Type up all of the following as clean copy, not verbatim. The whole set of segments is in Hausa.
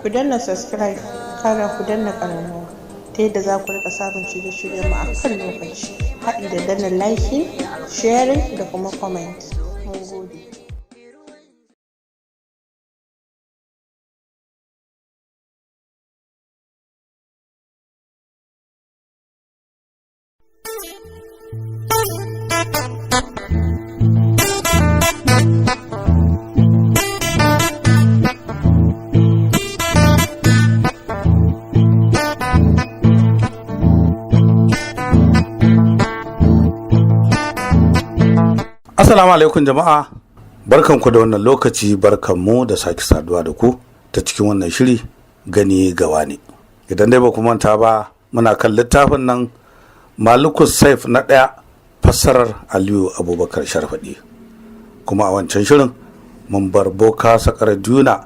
ku danna subscribe kara ku danna ƙararrawa ta yadda za ku rika samun shirye-shiryen mu a kan lokaci, haɗi da danna liking, sharing da kuma comment. Mun gode. Assalamu alaikum jama'a, barkanku da wannan lokaci, barkanmu da sake saduwa da ku ta cikin wannan shiri gani gawa ne. Idan dai ba ku manta ba, muna kan littafin nan Malikus Saif na ɗaya, fassarar Aliyu Abubakar Sharfaɗi. Kuma a wancan shirin mun bar Boka Sakarduna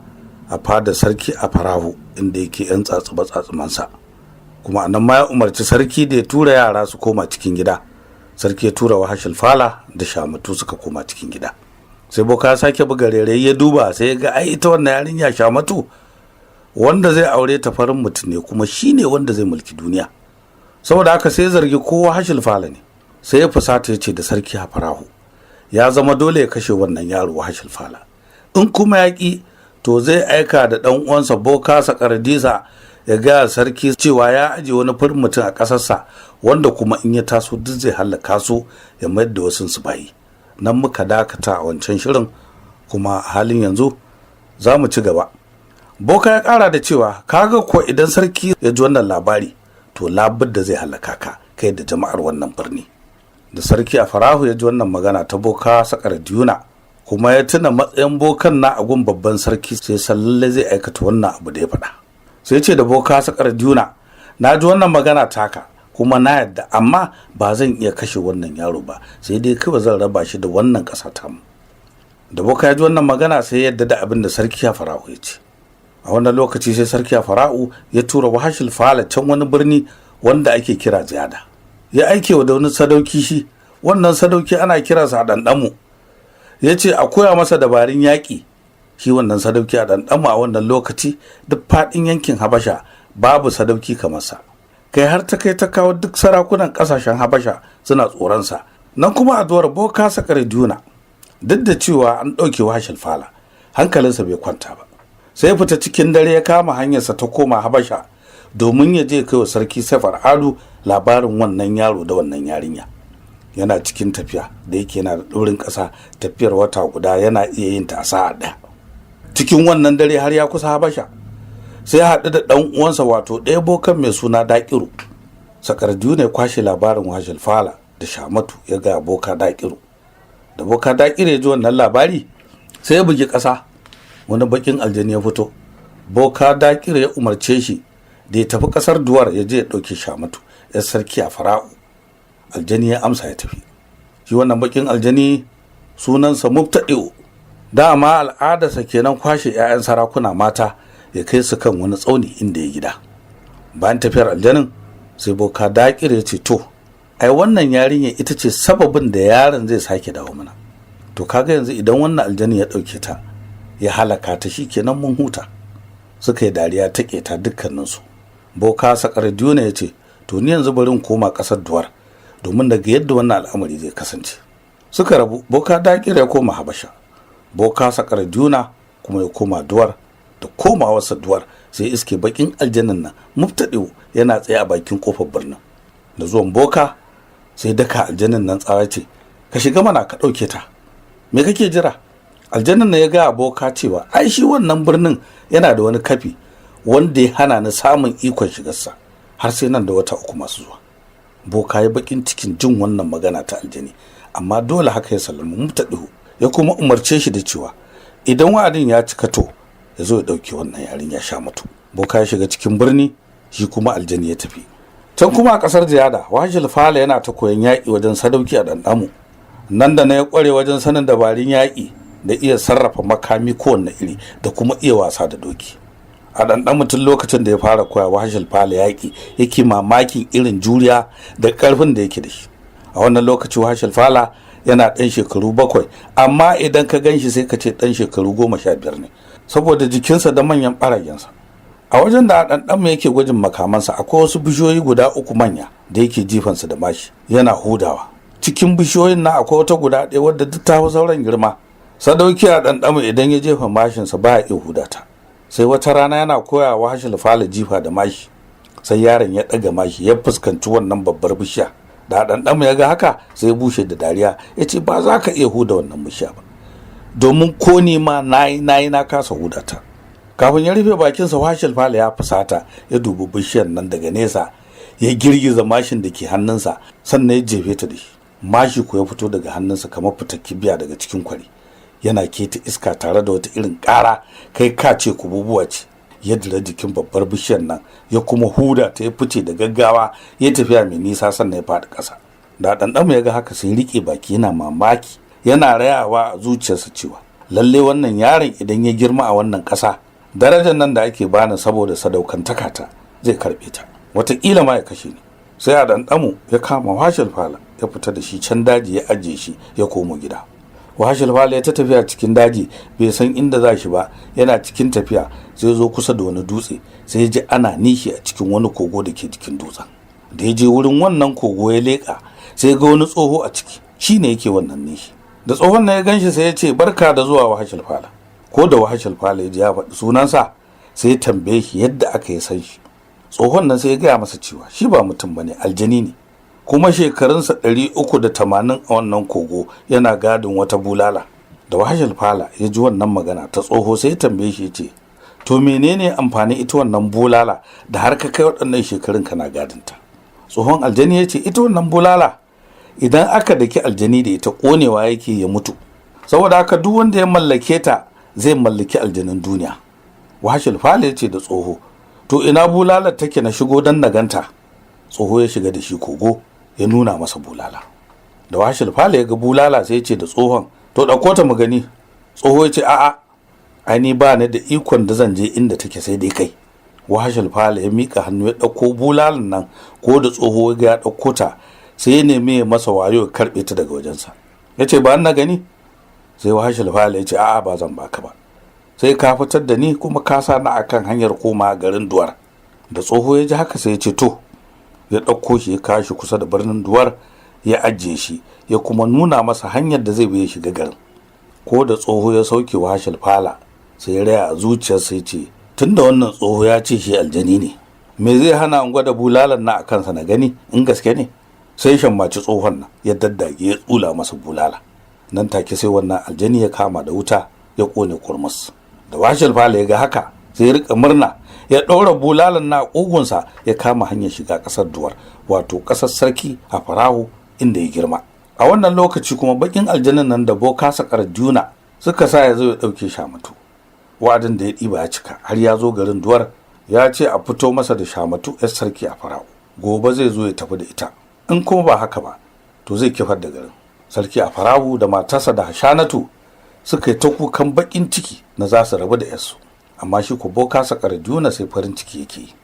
a fadar sarki a Farahu inda yake yan tsatsuba-tsatsumansa. Kuma anan ma ya umarci sarki da ya tura yara su koma cikin gida. Sarki ya tura Wahashil Fala da Shamatu suka koma cikin gida. Sai Boka ya sake buga rairayi ya duba, sai ya ga ai ita wannan yarinya Shamatu wanda zai aure ta farin mutum ne, kuma shine wanda zai mulki duniya. Saboda haka sai ya zargi ko Wahashil Fala ne. Sai ya fusata ya ce da sarki a Farahu ya zama dole ya kashe wannan yaro Wahashil Fala. In kuma ya ki, to zai aika da dan uwansa Boka Sakardisa ya ga sarki cewa ya aje wani farin mutum a ƙasarsa wanda kuma in ya taso duk zai hallaka su ya mayar da wasu su bayi. Nan muka dakata a wancan shirin, kuma halin yanzu za mu ci gaba. Boka ya ƙara da cewa kaga ko idan sarki ya ji wannan labari to labudda zai hallaka ka kai da jama'ar wannan birni. Da sarki a Farahu ya ji wannan magana ta Boka Sakarduna, kuma ya tuna matsayin bokan na agun babban sarki, sai sallalle zai aikata wannan abu da ya faɗa. Sai ce da Boka Sakarduna, na ji wannan magana taka kuma na yadda, amma ba zan iya kashe wannan yaro ba, sai dai kawai zan raba shi da wannan ƙasa ta mu. Da Boka ya ji wannan magana sai yadda da abin da sarki a Farahu ya ce. A wannan lokaci sai sarki a Farahu ya tura Wahashil Fala can wani birni wanda ake kira Ziyada. Ya aike wa da wani sadauki shi, wannan sadauki ana kiransa a Ɗanɗamu. Ya ce a koya masa dabarun yaƙi. Shi wannan sadauki a Ɗanɗamu a wannan lokaci duk faɗin yankin Habasha babu sadauki kamar sa. Kai har ta kai ta kawo duk sarakunan ƙasashen Habasha suna tsoronsa. Nan kuma a duwar Boka Sakarduna, duk da cewa an ɗauke Wahashil Fala, hankalinsa bai kwanta ba. Sai fita cikin dare ya kama hanyarsa ta koma Habasha domin ya je kai wa sarki Safar Adu labarin wannan yaro da wannan yarinya. Yana cikin tafiya da yake yana da ɗorin ƙasa, tafiyar wata guda yana iya yin ta a sa'a ɗaya. Cikin wannan dare har ya kusa Habasha, sai haɗu da ɗan uwansa wato ɗaya bokan mai suna Daƙiru. Sakarduna ya kwashe labarin Wahashil Fala da Shamatu ya ga Boka Daƙiru. Da Boka Daƙiru ya ji wannan labari sai ya bugi ƙasa, wani bakin aljani ya fito. Boka Daƙiru ya umarce shi da ya tafi ƙasar Duwar ya je ya ɗauke Shamatu ya sarki a Fara'u. Aljani ya amsa ya tafi. Shi wannan bakin aljani sunansa Mubtadi'u. Dama al'adarsa kenan kwashe 'ya'yan sarakuna mata ya kai su kan wani tsauni inda ya gida. Bayan tafiyar aljanin sai Boka Daƙiru ya ce to ai wannan yarinya ita ce sababin da yaron zai sake dawo mana. To kaga yanzu idan wannan aljanin ya ɗauke ta ya halaka ta, shi kenan mun huta. Suka yi dariya ta keta dukkaninsu. Boka Sakarduna ya ce to ni yanzu bari in koma ƙasar Duwar domin daga yadda wannan al'amari zai kasance. Suka rabu, Boka Daƙiru ya koma Habasha, Boka Sakarduna kuma ya koma Duwar. Da komawarsa Duwar sai iske bakin aljannan nan Mubtadi'u yana tsaye a bakin kofar birnin. Da zuwan Boka sai daka aljannan nan tsawa ce ka shiga mana ka ɗauke ta, me kake jira? Aljannan nan ya ga Boka cewa ai shi wannan birnin yana da wani kafi wanda ya hana ni samun ikon shigarsa har sai nan da wata uku masu zuwa. Boka ya bakin cikin jin wannan magana ta aljani, amma dole haka ya sallama Mubtadi'u, ya kuma umarce shi da cewa idan wa'adin ya cika to ya zo ya ɗauki wannan yarinya Shamatu. Boka ya shiga cikin birni, shi kuma aljani ya tafi. Can kuma a ƙasar Ziyada, Wahashil Fala yana ta koyon yaƙi wajen sadauki a Ɗanɗamu. Nan da na ya ƙware wajen sanin dabarun yaƙi da iya sarrafa makami kowanne iri da kuma iya wasa da doki. A Ɗanɗamu tun lokacin da ya fara koya Wahashil Fala yaƙi yake mamakin irin juriya da ƙarfin da yake da shi. A wannan lokaci Wahashil Fala yana ɗan shekaru 7, amma idan ka gan shi sai ka ce ɗan shekaru 15 ne, saboda jikinsa da manyan ɓaragensa. a wajen da ɗanɗanmu yake gwajin makamansa akwai wasu bishiyoyi guda 3 manya da yake jifansa da mashi yana hudawa. Cikin bishiyoyin na akwai wata guda ɗaya wadda duk ta fi sauran girma. Sadauki a ɗanɗamu idan ya jefa mashinsa ba ya iya hudata. Sai wata rana yana koya wa Hashil Fala jifa da mashi, sai yaron ya ɗaga mashi ya fuskanci wannan babbar bishiya. Da ɗanɗamu ya ga haka sai bushe da dariya ya ce ba za ka iya huda wannan bishiya ba, domin ko ni ma na kasa hudata. Kafin ya rufe bakinsa Hashil Fala ya fusata ya dubi bishiyar nan daga nesa, ya girgiza mashin da ke hannunsa sannan ya jefe ta da shi. Mashi ko ya fito daga hannunsa kamar fitar kibiya daga cikin kwari, yana keta iska tare da wata irin ƙara kai ka ce kububuwa ce. Ya dira jikin babbar bishiyar nan ya kuma huda ta ya fice da gaggawa ya tafiya mai nisa sannan ya faɗi ƙasa. Da ɗanɗamu ya ga haka sai riƙe baki yana mamaki, yana rayawa a zuciyarsa cewa lalle wannan yaron idan ya girma a wannan ƙasa, darajar nan da ake bani saboda sadaukantaka ta zai karɓe ta, wataƙila ma ya kashe ni. Sai a ɗanɗamu ya kama Hashil Fala ya fita da shi can daji ya ajiye shi ya komo gida. Hashil Fala ya ta tafiya cikin daji bai san inda za shi ba. Yana cikin tafiya sai zo kusa da wani dutse, sai ya ji ana nishi a cikin wani kogo da ke jikin dutsen. Da ya je wurin wannan kogo ya leƙa sai ga wani tsoho a ciki, shi ne yake wannan nishi. Da tsohon na ya ganshi sai ya ce barka da zuwa Hashil Fala. Ko da Hashil Fala ya ji ya faɗi sunansa sai ya tambaye shi yadda aka yi san shi. Tsohon nan sai ya gaya masa cewa shi ba mutum bane, aljani ne, kuma shekarunsa 380 a wannan kogo yana gadin wata bulala. Da Hashil Fala ya ji wannan magana ta tsoho sai ya tambaye shi ya ce to menene amfani ita wannan bulala da har ka kai waɗannan shekarun kana gadinta? Tsohon aljani ya ce ita wannan bulala idan aka daki aljani da ita ƙonewa yake ya mutu, saboda haka duk wanda ya mallake ta zai mallaki aljanin duniya. Hashil Fala ya ce da tsoho to ina bulalar take na shigo don na ganta? Tsoho ya shiga da shi kogo ya nuna masa bulala. Da Hashil Fala ya ga bulala sai ya ce da tsohon to ɗauko ta mu gani. Tsoho ya ce a'a, ai ni ba ni da ikon da zan je inda take sai dai kai. Hashil Fala ya mika hannu ya ɗauko bulalan nan, ko da tsoho ya ɗauko ta sai ya nemi ya masa wayo ya karɓe ta daga wajensa. Ya ce ba na gani. Sai Hashil Fala ya ce a'a ba zan baka ba, sai ka fitar da ni kuma ka sa na akan hanyar koma garin Duwar. Da tsoho ya ji haka sai ya ce to, ya ɗauko shi ya kawo shi kusa da birnin Duwar ya ajiye shi ya kuma nuna masa hanyar da zai bi ya shiga garin. Ko da tsoho ya sauke Hashil Fala sai ya raya a zuciyarsa ya ce tunda wannan tsoho ya ce shi aljani ne, me zai hana in gwada bulalan na a kansa na gani in gaske ne? Sai shammaci tsohon nan ya daddage ya tsula masa bulala. Nan take sai wannan aljani ya kama da wuta ya kone kurmus. Da Hashil Fala ya ga haka sai ya rika murna, ya ɗaura bulalan na ƙugunsa ya kama hanyar shiga ƙasar Duwar, wato ƙasar sarki a Farahu inda ya girma. A wannan lokaci kuma bakin aljanin nan da Boka Sakar Juna suka sa ya zo ya ɗauke Shamatu. Wa'adin da ya ɗiba ya cika, har ya zo garin Duwar ya ce a fito masa da Shamatu 'yar sarki a Farahu. Gobe zai zo ya tafi da ita, in kuma ba haka ba to zai kifar da garin. Sarki a Farahu da matarsa da Hashanatu suka yi ta kukan bakin ciki na za su rabu da 'yarsu, amma shi ko Boka Sakar Juna sai farin ciki yake yi.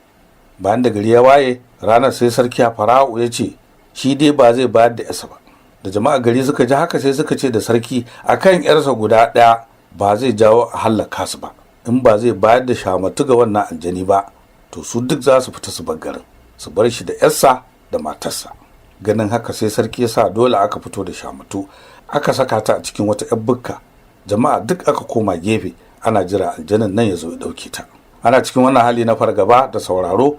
Bayan da gari ya waye ranar sai sarki a Farahu ya ce shi dai ba zai bayar da 'yarsa ba. Da jama'a gari suka ji haka sai suka ce da sarki akan 'yarsa guda ɗaya ba zai jawo a hallaka su ba, in ba zai bayar da Shamatu ga wannan aljani ba to su duk za su fita su bar garin, su bar shi da 'yarsa da matarsa. Ganin haka sai sarki ya sa dole aka fito da Shamatu aka saka ta a cikin wata 'yar bukka. Jama'a duk aka koma gefe ana jira aljanin nan ya zo ya ɗauke ta. Ana cikin wannan hali na fargaba da sauraro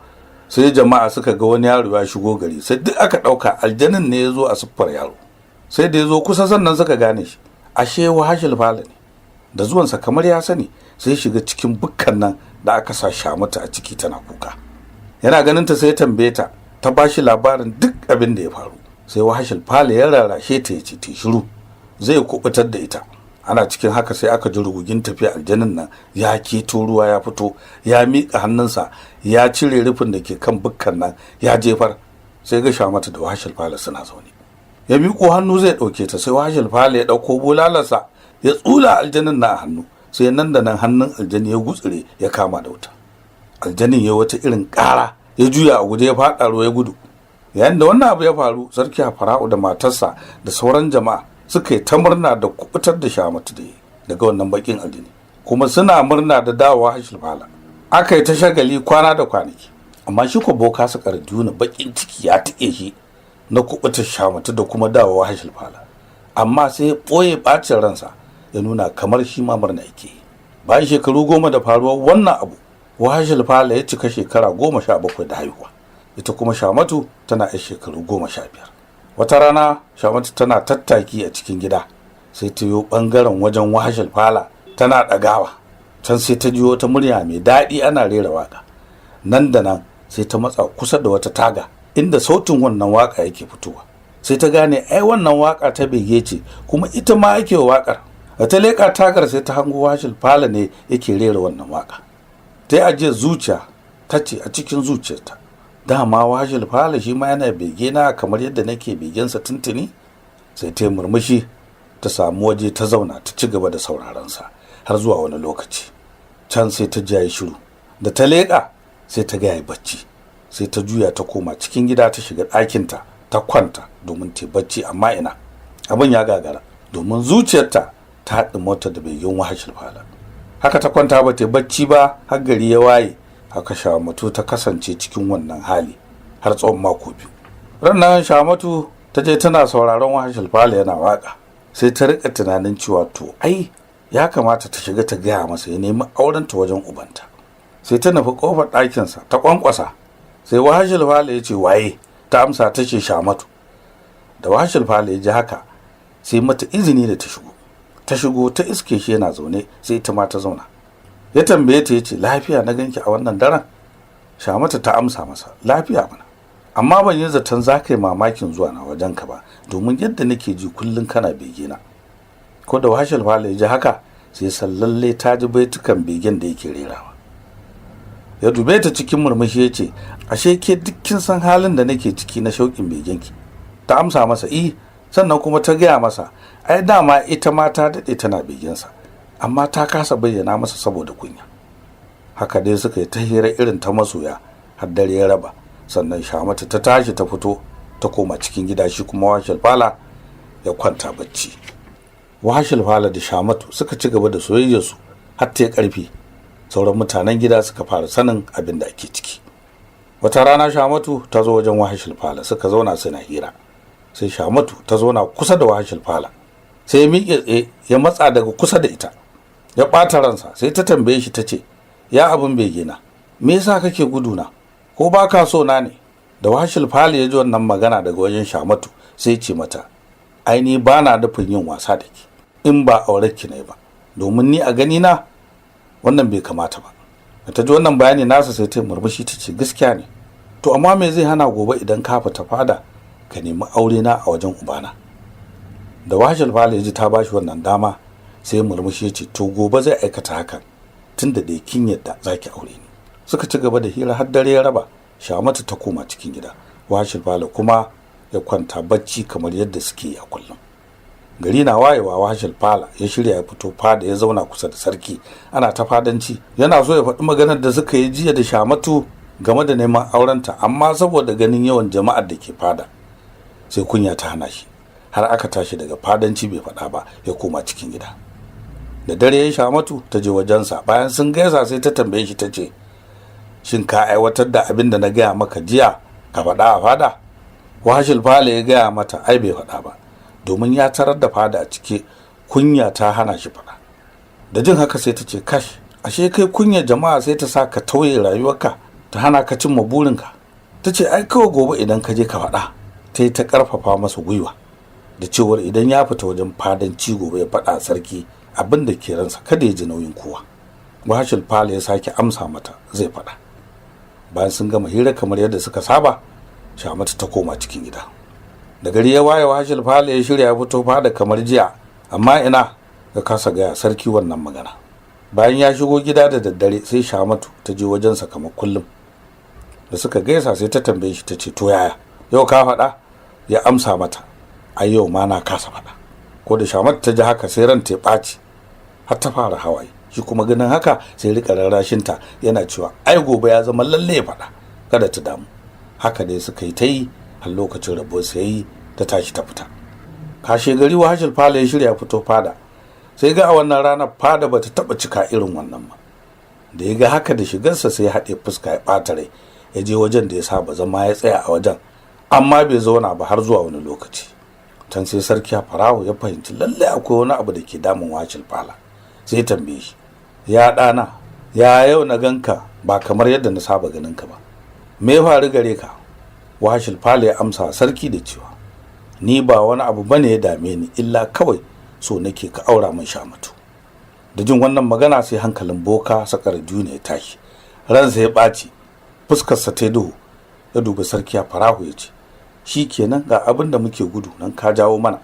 sai jama'a suka ga wani yaro ya shigo gari, sai duk aka ɗauka aljanin ne ya zo a siffar yaro. Sai da ya zo kusa sannan suka gane shi, ashe Hashil Fala ne. Da zuwansa kamar ya sani sai shiga cikin bukkan nan da aka sa Shamatu a ciki tana kuka. Yana ganin ta sai ya tambaye ta, ta ba shi labarin duk abin da ya faru. Sai Hashil Fala ya rarrashe ta ya ce ta shiru, zai kubutar da ita. Ana cikin haka sai aka ji rugugin tafiya aljanin nan ya keto ruwa ya fito, ya miƙa hannunsa ya cire rufin da ke kan bukkan nan ya jefar. Sai ga Shamatu da Hashil Fala suna zaune. Ya miƙo hannu zai ɗauke ta, sai Hashil Fala ya ɗauko bulalarsa ya tsula aljanin na a hannu, sai nan da nan hannun aljani ya gutsire ya kama da wuta. Aljanin ya wata irin ƙara ya juya a guje ya faɗa ruwa ya gudu. Yayin da wannan abu ya faru, sarki Fara'u da matarsa da sauran jama'a suka yi ta murna da kubutar da Shamatu da daga wannan bakin aljini, kuma suna murna da dawowa Hashil Fala. aka yi ta shagali kwana da kwanaki, amma shi ko boka su na bakin ciki ya tike shi na kubuta Shamatu da kuma dawowa Wahashil Fala, amma sai ya ɓoye ɓacin ransa ya nuna kamar shi ma murna yake. Bayan shekaru 10 da faruwar wannan abu, Wahashil Fala ya cika shekara 17 da haihuwa, ita kuma Shamatu tana yar shekaru 15. Wata rana Shamatu tana tattaki a cikin gida, sai ta yo bangaren wajen Wahashil Fala tana ɗagawa. Can sai ta jiyo wata murya mai daɗi ana rera waka. Nan da nan sai ta matsa kusa da wata taga inda sautin wannan waka yake fitowa. Sai ta gane ai wannan waka ta bege ce, kuma ita ma ake wakar. Da ta leƙa tagar sai ta hango Wahashil Fala ne yake rera wannan waka. Ta yi ajiyar zuciya, ta ce a cikin zuciyarta, dama Wahashil Fala shi ma yana bege na kamar yadda nake begensa tuntuni. Sai ta yi murmushi, ta samu waje ta zauna ta ci gaba da sauraron sa har zuwa wani lokaci. Can sai ta jaye shiru, da ta leƙa sai ta ga yayi bacci. Sai ta juya ta koma cikin gida ta shiga ɗakinta ta kwanta domin ta bacci, amma ina abin ya gagara domin zuciyarta ta haɗa mota da begen Wahashil Fala. Haka ta kwanta ba ta bacci ba har gari ya waye. Haka Shamatu ta kasance cikin wannan hali har tsawon mako 2. Rannan Shamatu ta je tana sauraron Wahashil Fala yana waka, sai ta rika tunanin cewa to ai ya kamata ta shiga ta gaya masa ya nemi aurenta wajen ubanta. Sai ta nufi kofar ɗakinsa ta kwankwasa, sai Wahashil Fala ya ce waye. Ta amsa ta ce Shamatu. Da Wahashil Fala ya ji haka sai mata izini da ta shigo ta iske shi yana zaune, sai ita ma ta zauna. Ya tambaye ta yace lafiya na ganki a wannan daren? Shamatu ta amsa masa lafiya mana, amma ban yi zaton za ka yi mamakin zuwa na wajenka ba, domin yadda nake ji kullum kana bege na. Ko da Wahashil Fala ya ji haka sai sallalle ta ji baitukan begen da yake rerawa. Ya dube ta cikin murmushi ya ce ashe ke dukkin san halin da nake ciki na shauƙin begenki. Ta amsa masa sannan kuma ta gaya masa ai dama ita ma ta daɗe tana begensa, amma ta kasa bayyana masa saboda kunya. Haka dai suka yi ta hira irin ta masoya har dare ya raba. Sannan Shamatu ta tashi ta fito ta koma cikin gida, shi kuma Wahashil Fala ya kwanta bacci. Wahashil Fala da Shamatu suka ci gaba da soyayyarsu har ta ƙarfi. Sauran mutanen gida suka fara sanin abin da ake ciki. Wata rana Shamatu ta zo wajen Wahashil Fala, suka zauna suna hira. Sai Shamatu ta zauna kusa da Wahashil Fala, sai ya miƙe tsaye ya matsa daga kusa da ita, ya ɓata ransa. Sai ta tambaye shi ta ce ya abin bege na, me yasa kake guduna, ko ba ka so na ne? Da Wahashil Fala ya ji wannan magana daga wajen Shamatu sai ya ce mata ai ni ba na nufin yin wasa da ki in ba auren ki ne ba, domin ni a gani na wannan bai kamata ba. Da ta ji wannan bayani nasa sai ta murmushi ta ce gaskiya ne, to amma me zai hana gobe idan ka fita fada ka nemi aure na a wajen ubana? Da Wahashil Fala ya ji ta bashi wannan dama sai murmushi ya ce to gobe zai aikata hakan, tunda dai kin yadda zaki aure ni. Suka ci gaba da hira har dare ya raba. Shamatu ta koma cikin gida, Wahashil Fala kuma ya kwanta bacci kamar yadda suke yi a kullum. Gari na wayewa Wahashil Fala ya shirya ya fito fada ya zauna kusa da sarki, ana ta fadanci. Yana so ya faɗi maganar da suka yi jiya da Shamatu game da neman aurenta, amma saboda ganin yawan jama'ar da ke fada sai kunya ta hana shi, har aka tashi daga fadanci bai faɗa ba, ya koma cikin gida. Da dare ya Shamatu ta je wajensa, bayan sun gaisa sai ta tambaye shi ta ce shin ka aiwatar da abin da na gaya maka jiya ka faɗa a fada? Wahashil Fala ya gaya mata ai bai faɗa ba, domin ya tarar da fada a cike, kunya ta hana shi faɗa. Da jin haka sai ta ce kash, ashe kai kunya jama'a sai ta sa ka tauye rayuwarka, ta hana ka cimma burinka. Ta ce ai kawai gobe idan ka je ka faɗa. Ta yi ta ƙarfafa masa gwiwa da cewar idan ya fita wajen fadanci gobe ya faɗa sarki abin da ke ransa, kada ya ji nauyin kowa. Wahashil Fala ya sake amsa mata zai faɗa. Bayan sun gama hira kamar yadda suka saba, Shamatu ta koma cikin gida. Da gari ya waye Wahashil Fala ya shirya ya fito fada kamar jiya, amma ina ya kasa gaya sarki wannan magana. Bayan ya shigo gida da daddare sai Shamatu ta je wajensa kamar kullum. Da suka gaisa sai ta tambaye shi ta ce to yaya yau ka faɗa? Ya amsa mata ai yau ma na kasa faɗa. Ko da Shamatu ta ji haka sai ranta ya ɓaci har ta fara hawaye. Shi kuma ganin haka sai rika rarrashinta yana cewa ai gobe ya zama lalle ya faɗa, kada ta damu. Haka dai suka yi ta yi har lokacin rabo sai ta tashi ta fita. Kashe gari Wahashil Fala ya shirya fito fada, sai ga a wannan ranar fada bata taba cika irin wannan ba. da ya ga haka da shigarsa sai ya haɗe fuska ya ɓata rai, ya je wajen da ya saba zama ya tsaya a wajen, amma bai zauna ba har zuwa wani lokaci. Can sai sarki Farawo ya fahimci lallai akwai wani abu da ke damun Wahashil Fala, sai tambaye shi, ya ɗana, ya yau na ganka ba kamar yadda na saba ganin ka ba, me ya faru gare ka? Wahashil Fala ya amsa sarki da cewa, ni ba wani abu bane ya dame ni, illa kawai so nake ka aura min Shamatu. Da jin wannan magana sai hankalin boka Sakarduna ya tashi, ransa ya ɓaci, fuskarsa ta duhu, ya dubi sarki Farawo ya ce, shi kenan ga abin da muke gudu nan ka jawo mana.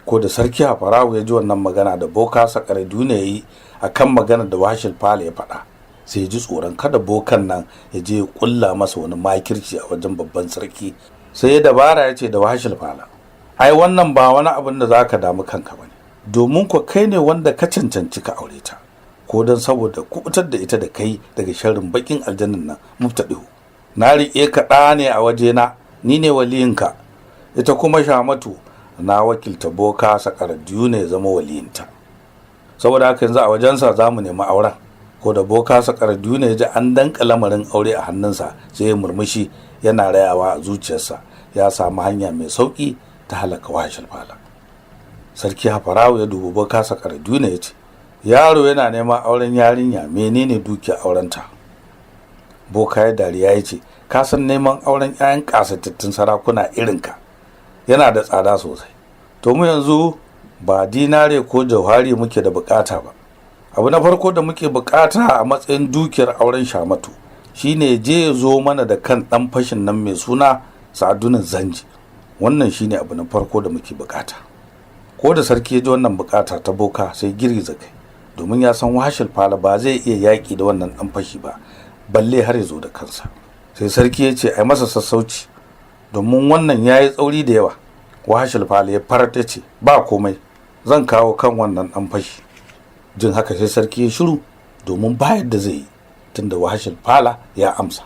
Ko da sarki Farawo ya ji wannan magana da boka Sakarduna ya yi akan magana da Wahashil Fala ya faɗa, sai ya ji tsoron kada bokan nan ya je ya kulla masa wani makirci a wajen babban sarki. Sai ya dabara ya ce da Wahashil Fala, ai wannan ba wani abin da za ka damu kanka ba ne, domin ku kai ne wanda ka cancanci ka aure ta, ko don saboda kubutar da ita da kai daga sharrin bakin aljannan nan Muftadihu. Na riƙe ka ɗa ne a wajena, ni ne waliyinka, ita kuma Shamatu na wakilta boka Sakarduna ya zama waliyinta. Saboda haka yanzu a wajensa za mu nemi auren. Ko da boka Sakarduna ya ji an danka lamarin aure a hannunsa, sai ya murmushi yana rayawa a zuciyarsa ya samu hanya mai sauƙi ta halaka Wahashil Fala. Sarki Farawo ya dubi boka Sakarduna ya ce, yaro yana neman auren yarinya, menene dukiyar aurenta? Boka ya dariya ya ce, ka san neman auren 'ya'yan ƙasaitattun sarakuna irinka yana da tsada sosai, to mu yanzu ba dinare ko jauhari muke da bukata ba. Abu na farko da muke bukata a matsayin dukiyar auren Shamatu shine je ya zo mana da kan ɗan fashin nan mai suna Sa'adunan Zanji. Wannan shine abu na farko da muke bukata. Ko da sarki ya ji wannan bukata ta boka sai girgiza kai, domin ya san Wahashil Fala ba zai iya yaƙi da wannan ɗan fashi ba, balle har ya zo da kansa. Sai sarki ya ce ai masa sassauci, domin wannan ya yi tsauri da yawa. Wahashil Fala ya farata ce, ba komai, zan kawo kan wannan ɗan fashi. Jin haka sai sarki ya shiru, domin ba yadda zai yi, tunda Wahashil Fala ya amsa.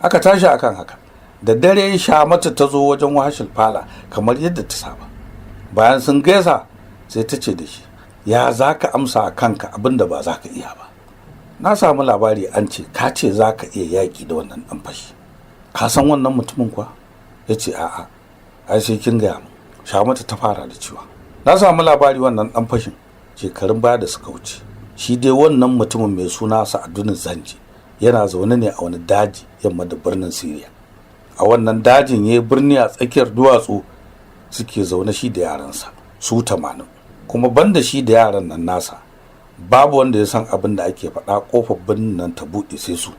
Aka tashi akan haka, da dare Shamatu ta zo wajen Wahashil Fala kamar yadda ta saba. Bayan sun gaisa sai ta ce da shi, ya za ka amsa a kanka abin da ba za ka iya ba? Na samu labari an ce ka ce za ka iya yaƙi da wannan ɗan fashi, ka san wannan mutumin kuwa? Ya ce a'a, ai sai kin gaya min. Shamatu ta fara da cewa, na samu labari wannan ɗan fashin shekarun baya da suka wuce, shi dai wannan mutumin mai suna Sa'adunan Zanji yana zaune ne a wani daji yamma da birnin Siriya. A wannan dajin ya yi birni a tsakiyar duwatsu suke zaune shi da yaransa su 80, kuma banda shi da yaran nan nasa babu wanda ya san abin da ake faɗa ƙofar birnin nan ta buɗe sai su.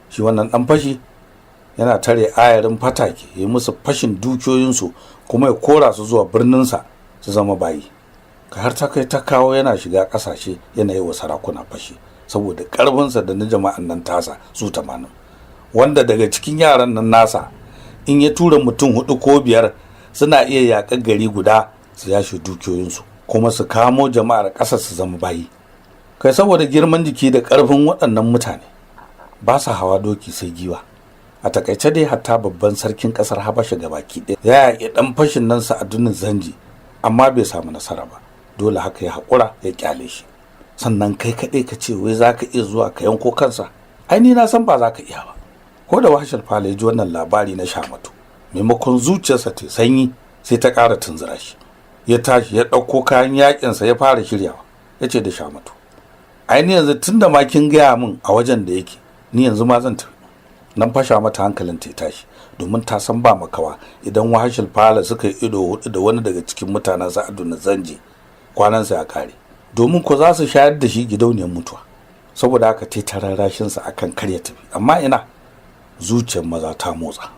Shi wannan ɗan fashi yana tare ayarin fatake ya yi musu fashin dukiyoyinsu kuma ya kora su zuwa birninsa su zama bayi. Ka har ta kai ta kawo yana shiga ƙasashe yana yi wa sarakuna fashi saboda ƙarfinsa da na jama'an nan tasa su 80, wanda daga cikin yaran nan nasa in ya tura mutum 4 ko 5 suna iya yaƙar gari guda su yashe dukiyoyinsu kuma su kamo jama'ar ƙasar su zama bayi. Kai saboda girman jiki da ƙarfin waɗannan mutane ba sa hawa doki sai giwa. A takaice dai hatta babban sarkin ƙasar Habasha gabaki ɗaya ya yaƙi ɗan fashin nan Sa'adunan Zanji, amma bai samu nasara ba. Dole haka ya haƙura ya ƙyale shi. Sannan kai kaɗai ka ce wai za ka iya zuwa ka yanko kansa? Ai ni na san ba za ka iya ba. Ko da Wahashil Fala ya ji wannan labari na Shamatu, maimakon zuciyarsa ta sanyi sai ta ƙara tunzura shi. Ya tashi ya ɗauko kayan yaƙinsa ya fara shiryawa. Ya ce da Shamatu, ai ni yanzu tun da ma kin gaya min a wajen da yake, ni yanzu ma zan tafi. Nan fasha mata hankalin ta tashi, domin ta san ba makawa idan Wahashil Fala suka yi ido hudu da wani daga cikin mutanen Sa'adunan Zanji, kwanansa ya kare, domin ko za su shayar da shi gidauniyar mutuwa. Saboda haka ta tararashinsa akan kar ya tafi, amma ina zuciyar maza ta motsa.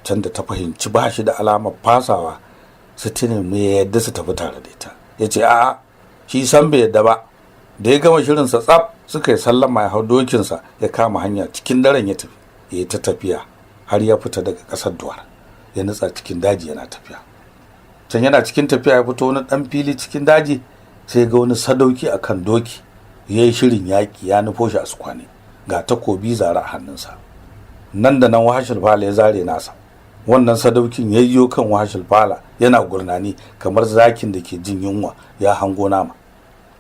Can da ta fahimci ba shi da alamar fasawa, su nemi ya yadda su tafi tare da ita. Ya ce a'a, shi san bai yadda ba. Da ya gama shirinsa tsaf suka yi sallama ya hau dokinsa ya kama hanya cikin daren ya tafi. Ya yi ta tafiya har ya fita daga ƙasar Duwar, ya nutsa cikin daji yana tafiya. Can yana cikin tafiya ya fito wani ɗan fili cikin daji, sai ga wani sadauki akan doki ya yi shirin yaƙi ya nufo shi a sukwane, ga takobi zara a hannunsa. Nan da nan Wahashil Fala ya zare nasa. Wannan sadaukin yayyo kan Wahashil Fala yana gurnani kamar zakin da ke jin yunwa ya hango nama.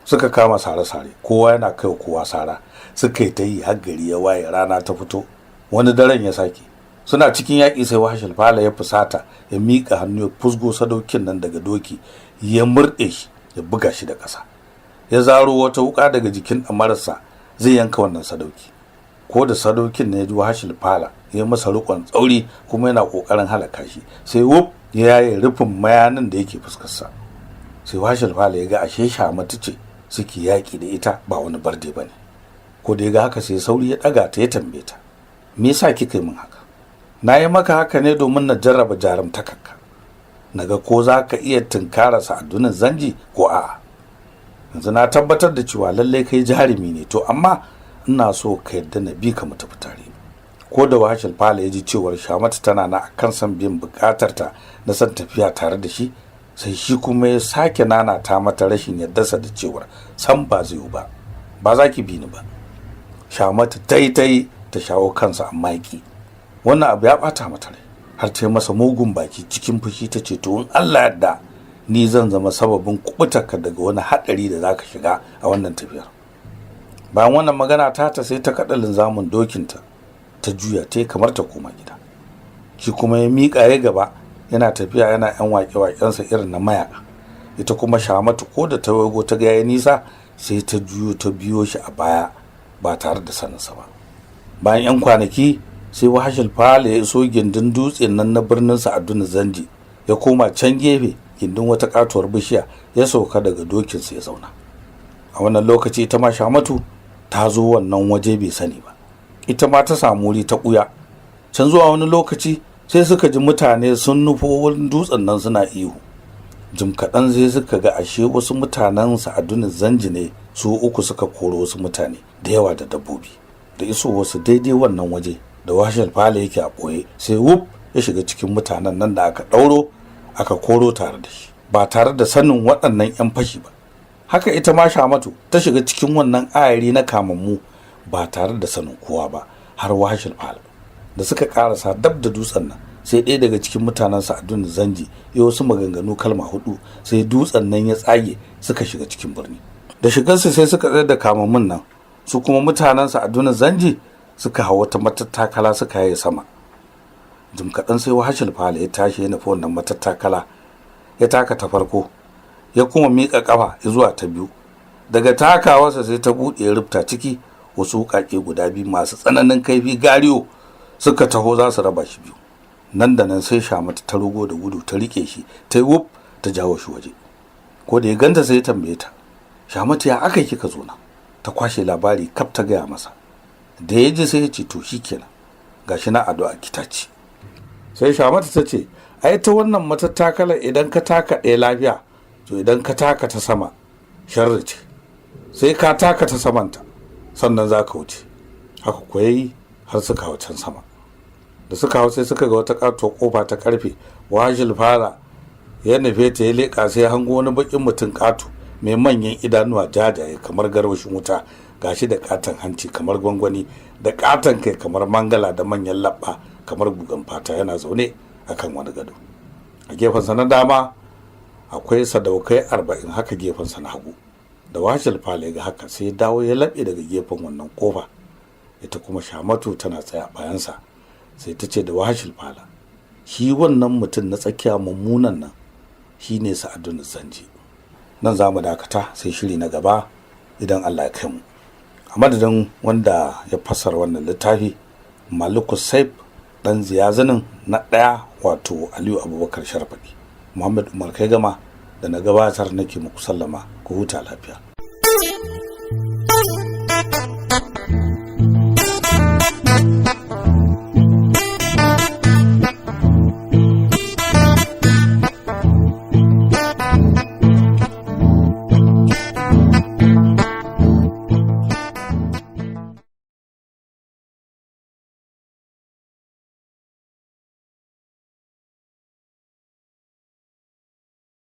suka kama sare-sare, kowa yana kai kowa sara, suka yi ta yi har gari ya waye, rana ta fito. Wani daren ya sake, suna cikin yaƙi sai Wahashil Fala ya fusata, ya miƙa hannu ya fusgo sadaukin nan daga doki, ya murɗe shi, ya buga shi da ƙasa, ya zaro wata wuƙa daga jikin ɗamararsa zai yanka wannan sadauki. Ko da sadaukin ne ya ji Wahashil Fala ya masa riƙon tsauri kuma yana ƙoƙarin halaka shi, sai wuf ya yaye rufin mayanin da yake fuskarsa. Sai Wahashil Fala ya ga ashe Shamatu ce suke yaƙi da ita, ba wani barde ba ne. Ko da ya ga haka sai sauri ya ɗaga ta ya tambaye ta, me yasa kika yi min haka? Na yi maka haka ne domin na jarraba jarumtakarka, na ga ko za ka iya tunkara Sa'adunan Zanji ko a'a. Yanzu na tabbatar da cewa lallai kai jarumi ne, to amma ina so ka yarda na bi ka mu tafi tare. Ko da Wahashil Fala ya ji cewar Shamatu tana na akan san biyan bukatarta na san tafiya tare da shi, sai shi kuma ya sake nanata mata rashin yardarsa da cewar san ba zai yi ba za ki bi ni ba. Shamatu ta yi ta shawo kansa amma yaki. Wannan abu ya bata mata rai, har ta yi masa mugun baki cikin fushi ta ce, to in Allah yarda ni zan zama sababin kubutarka daga wani haɗari da zaka shiga a wannan tafiyar. Bayan wannan magana ta sai ta kaɗa linzamin dokinta, ta juya ta kamar ta koma gida. Shi kuma ya miƙa ya gaba, yana tafiya yana yan waƙe-waƙensa irin na mayaka. Ita kuma Shamatu ko da ta wago ta ga yayi nisa, sai ta juyo ta biyo shi a baya ba tare da saninsa ba. Bayan 'yan kwanaki sai Wahashil Fala ya iso gindin dutsen nan na birnin Sa'adunan Zanji, ya koma can gefe gindin wata katuwar bishiya, ya sauka daga dokinsa ya zauna. A wannan lokaci ita ma Shamatu ta zo wannan waje bai sani ba, ita ma ta samu wuri ta ɓuya. Can zuwa wani lokaci sai suka ji mutane sun nufo wurin dutsen nan suna ihu. Jim kaɗan sai suka ga ashe wasu mutanen Sa'adunan Zanji ne, su uku suka koro wasu mutane da yawa da dabbobi. Da iso wasu daidai wannan waje da Wahashil Fala yake a ɓoye, sai wuf ya shiga cikin mutanen nan da aka ɗauro aka koro tare da shi, ba tare da sanin waɗannan 'yan fashi ba. Haka ita ma Shamatu ta shiga cikin wannan ayari na kamammu ba tare da sanin kowa ba, har Wahashil Fala. Da suka karasa dab da dutsen nan, sai ɗaya daga cikin mutanen Sa'adunan Zanji ya wasu maganganu kalma 4, sai dutsen nan ya tsage, suka shiga cikin birni. Da shigarsu sai suka tsayar da kamammun nan, su kuma mutanen Sa'adunan Zanji suka hawa wata matattakala suka yaye sama. Jim kaɗan sai Wahashil Fala ya tashi ya nufi wannan matattakala, ya taka ta farko, ya kuma miƙa ƙafa zuwa ta biyu. Daga takawarsa sai ta buɗe ya rufta ciki, wasu wuƙaƙe guda biyu masu tsananin kaifi gariyo suka taho za su raba shi biyu. Nan da nan sai Shamatu ta rugo da gudu ta riƙe shi, ta yi wuf ta jawo shi waje. Ko da ya ganta sai ya tambaye ta, Shamatu ya aka kika zo nan? Ta kwashe labari kaf ta gaya masa. Da ya ji sai ya ce, to shikenan, gashi na addu'a kitaci. Sai Shamatu ta ce, ai ta wannan matattakalar idan ka taka ɗaya lafiya, to idan ka taka ta sama sharri ce, sai ka taka ta samanta sannan za ka wuce. Haka kuwa yi har suka hau can sama. Da suka hau sai suka ga wata ƙatuwar ƙofa ta ƙarfe. Wahashil Fala ya nufe ta, ya leƙa sai hango wani baƙin mutum ƙato mai manyan idanuwa jajaye kamar garwashin wuta, gashi da ƙaton hanci kamar gwangwani, da ƙaton kai kamar mangala, da manyan labba kamar gugan fata, yana zaune akan wani gado. A gefensa na dama akwai sadaukai 40, haka gefensa na hagu. Da Wahashil Fala ya ga haka sai ya dawo ya laɓe daga gefen wannan ƙofa. Ita kuma Shamatu tana tsaya bayansa, sai ta ce da Wahashil Fala, shi wannan mutum na tsakiya mummunan nan shi ne Sa'adunan Zanji. Nan za mu dakata sai shiri na gaba idan Allah ya kai mu. A madadin wanda ya fassara wannan littafi, Maliku Saif ɗan Ziyazanin na ɗaya, wato Aliyu Abubakar Sharfaɗi, Muhammad Umar Kai Gama da na gabatar nake muku sallama, ku huta lafiya.